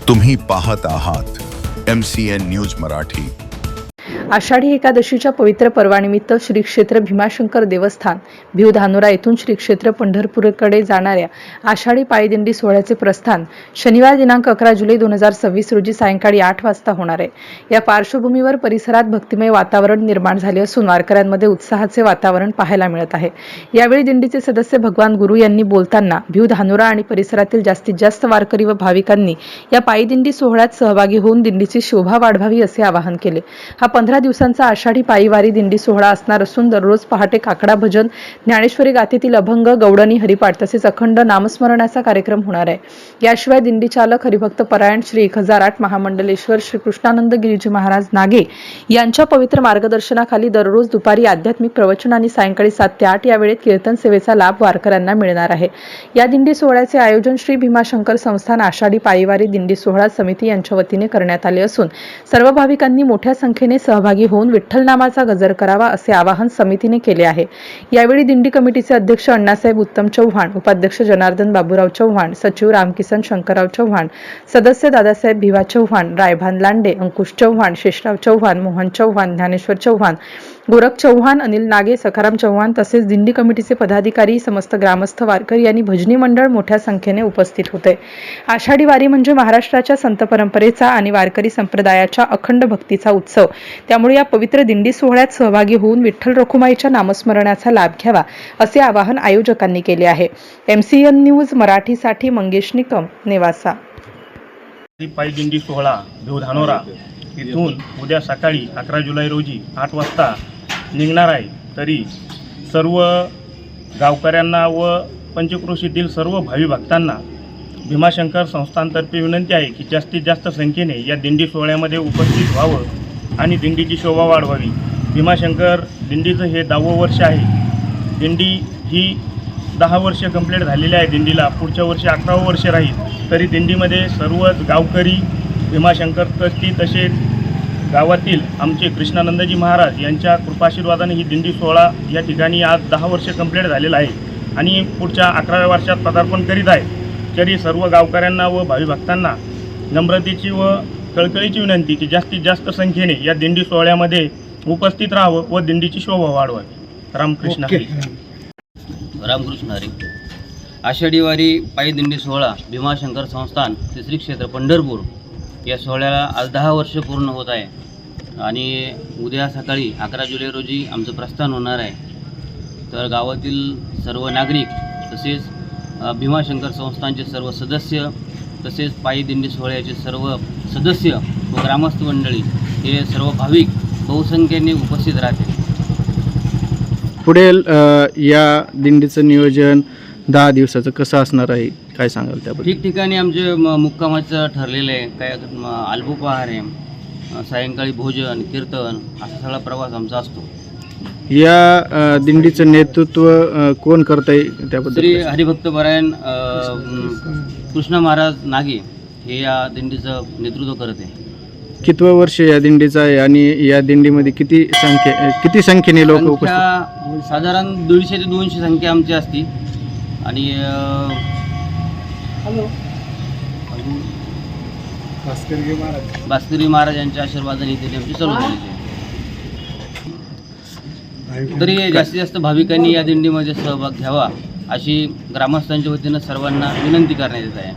तुम्ही पाहत आहात MCN न्यूज मराठी। आषाढी एकादशीच्या पवित्र पर्वानिमित्त श्री क्षेत्र भीमाशंकर देवस्थान भिव धानोरा येथून श्री क्षेत्र पंढरपूरकडे जाणाऱ्या आषाढी पायदिंडी सोहळ्याचे प्रस्थान शनिवार दिनांक 11 जुलै 2026 रोजी सायंकाळी 8 वाजता होणार आहे। या पार्श्वभूमीवर परिसरात भक्तिमय वातावरण निर्माण झाले असून वारकऱ्यांमध्ये उत्साहाचे वातावरण पाहायला मिळत आहे। यावेळी दिंडीचे सदस्य भगवान गुरु यांनी बोलताना भिव धानोरा आणि परिसरातील जास्तीत जास्त वारकरी व भाविकांनी या पायदिंडी सोहळ्यात सहभागी होऊन दिंडीची शोभा वाढवावी असे आवाहन केले। हा 15 दिवसांचा आषाढी पायीवारी दिंडी सोहळा असणार असून दररोज पहाटे काकडा भजन, ज्ञानेश्वरी गाथेतील अभंग, गवळणी हरिपाठ तसेच अखंड नामस्मरणाचा कार्यक्रम होणार आहे। याशिवाय दिंडी चालक हरिभक्त परायण श्री 1008 महामंडलेश्वर श्री कृष्णानंद गिरीजी महाराज नागे यांच्या पवित्र मार्गदर्शनाखाली दररोज दुपारी आध्यात्मिक प्रवचन आणि सायंकाळी 7 ते 8 या वेळेत कीर्तन सेवेचा लाभ वारकऱ्यांना मिळणार आहे। या दिंडी सोहळ्याचे आयोजन श्री भीमाशंकर संस्थान आषाढी पायीवारी दिंडी सोहळा समिती यांच्या वतीने करण्यात आले असून सर्व भाविकांनी मोठ्या संख्येने सहभागी होऊन विठ्ठल नामाचा गजर करावा असे आवाहन समितीने केले आहे। यावेळी दिंडी कमिटीचे अध्यक्ष अण्णासाहेब उत्तम चव्हाण, उपाध्यक्ष जनार्दन बाबूराव चव्हाण, सचिव रामकिसन शंकरराव चव्हाण, सदस्य दादासाहेब भिवा चव्हाण, रायभान लांडे, अंकुश चव्हाण, शेषराव चव्हाण, मोहन चव्हाण, ज्ञानेश्वर चव्हाण, गोरख चव्हाण, अनिल नागे, सखाराम चव्हाण तसेच दिंडी कमिटीचे पदाधिकारी, समस्त ग्रामस्थ, वारकरी आणि भजनी मंडळ मोठ्या संख्येने उपस्थित होते। आषाढी वारी म्हणजे महाराष्ट्राच्या संत परंपरेचा आणि वारकरी संप्रदायाच्या अखंड भक्तीचा उत्सव। त्यामुळे या पवित्र दिंडी सोहळ्यात सहभागी होऊन विठ्ठल रखुमाईच्या नामस्मरणाचा लाभ घ्यावा असे आवाहन आयोजकांनी केले आहे। MCN न्यूज मराठीसाठी मंगेश निकम, नेवासा। पायदिंडी सोहळा भिव धानोरा इथून उद्या सकाळी 11 जुलै रोजी 8 वाजता निघणार आहे। तरी सर्व गावकऱ्यांना व पंचक्रोशीतील सर्व भावी भक्तांना भीमाशंकर संस्थांतर्फे विनंती आहे की जास्तीत जास्त संख्येने या दिंडी सोहळ्यामध्ये उपस्थित व्हावं आणि दिंडीची शोभा वाढवावी। भीमाशंकर दिंडीचं हे 10वं वर्ष आहे। दिंडी ही 10 वर्ष कंप्लीट झालेली आहे। दिंडीला पुढच्या वर्षी 11वं वर्ष राहील। तरी दिंडीमध्ये सर्वच गावकरी भीमाशंकर ट्रस्टी तसेच गावातील आमचे कृष्णानंदजी महाराज यांच्या कृपाशीर्वादाने ही दिंडी सोहळा या ठिकाणी आज 10 वर्ष कंप्लीट झालेला आहे आणि पुढच्या 11व्या वर्षात पदार्पण करीत आहे। तरी सर्व गावकऱ्यांना व भावी भक्तांना नम्रतेची व कळकळीची विनंती की जास्तीत जास्त संख्येने या दिंडी सोहळ्यामध्ये उपस्थित राहावं व दिंडीची शोभा वाढवावी। रामकृष्ण हरी। रामकृष्ण हरी। आषाढी वारी पायदिंडी सोहळा भीमाशंकर संस्थान श्री क्षेत्र पंढरपूर या सोहळ्याला आज 10 वर्ष पूर्ण होत आहे आणि उद्या सकाळी 11 जुलै रोजी आमचं प्रस्थान होणार आहे। तर गावातील सर्व नागरिक तसेच भीमाशंकर संस्थानचे सर्व सदस्य तसेच पायदिंडी सोहळ्याचे सर्व सदस्य व ग्रामस्थ मंडळी हे सर्व भाविक बहुसंख्येने उपस्थित राहतील। पुढील या दिंडीचं नियोजन 10 दिवसाचं कसं असणार आहे, काय सांगाल त्याबद्दल? ठिकठिकाणी आमचे मुक्कामाचं ठरलेलं आहे। काय अल्पोपहार आहे, सायंकाळी भोजन, कीर्तन असा सगळा प्रवास आमचा असतो। या दिंडीचं नेतृत्व कोण करताय त्याबद्दल? श्री हरिभक्त परायण कृष्ण महाराज नागे हे या दिंडीचं नेतृत्व करत आहे। कितवं वर्ष या दिंडीचं आहे आणि या दिंडीमध्ये किती संख्येने लोक उपस्थित? साधारण 150 ते 200 संख्या आमची असती आणि भास्करी महाराज यांच्या आशीर्वादाने इथे आमची चालू झालेली आहे। तरी जास्तीत जास्त भाविकांनी या दिंडीमध्ये सहभाग घ्यावा अशी ग्रामस्थांच्या वतीनं सर्वांना विनंती करण्यात येत आहे।